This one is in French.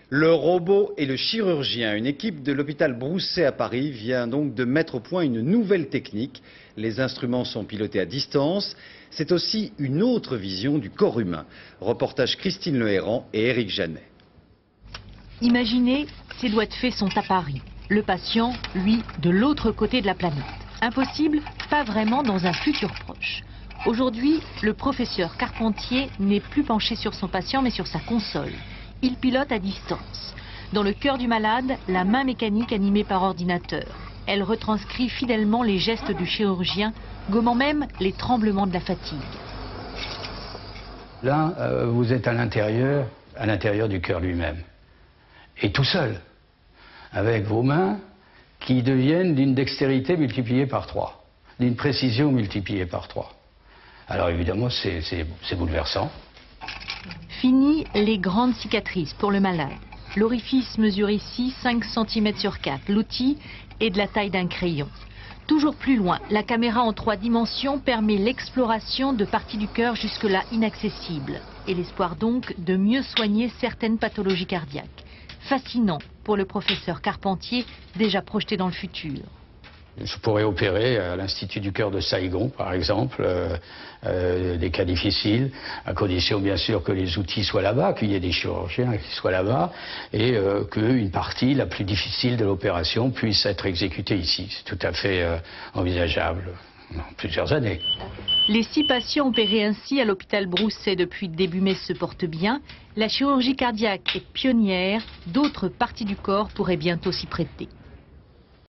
Le robot et le chirurgien, une équipe de l'hôpital Broussais à Paris vient donc de mettre au point une nouvelle technique. Les instruments sont pilotés à distance. C'est aussi une autre vision du corps humain. Reportage Christine Lehéran et Éric Janet. Imaginez, ces doigts de fée sont à Paris. Le patient, lui, de l'autre côté de la planète. Impossible, pas vraiment dans un futur proche. Aujourd'hui, le professeur Carpentier n'est plus penché sur son patient mais sur sa console. Il pilote à distance. Dans le cœur du malade, la main mécanique animée par ordinateur. Elle retranscrit fidèlement les gestes du chirurgien, gommant même les tremblements de la fatigue. Là, vous êtes à l'intérieur du cœur lui-même. Et tout seul, avec vos mains qui deviennent d'une dextérité multipliée par 3, d'une précision multipliée par 3. Alors évidemment, c'est bouleversant. Fini les grandes cicatrices pour le malade. L'orifice mesure ici 5 cm sur 4. L'outil est de la taille d'un crayon. Toujours plus loin, la caméra en 3 dimensions permet l'exploration de parties du cœur jusque-là inaccessibles. Et l'espoir donc de mieux soigner certaines pathologies cardiaques. Fascinant pour le professeur Carpentier, déjà projeté dans le futur. Je pourrais opérer à l'Institut du cœur de Saigon, par exemple, des cas difficiles, à condition bien sûr que les outils soient là-bas, qu'il y ait des chirurgiens qui soient là-bas, et qu'une partie la plus difficile de l'opération puisse être exécutée ici. C'est tout à fait envisageable dans plusieurs années. Les 6 patients opérés ainsi à l'hôpital Broussais depuis début mai se portent bien. La chirurgie cardiaque est pionnière, d'autres parties du corps pourraient bientôt s'y prêter.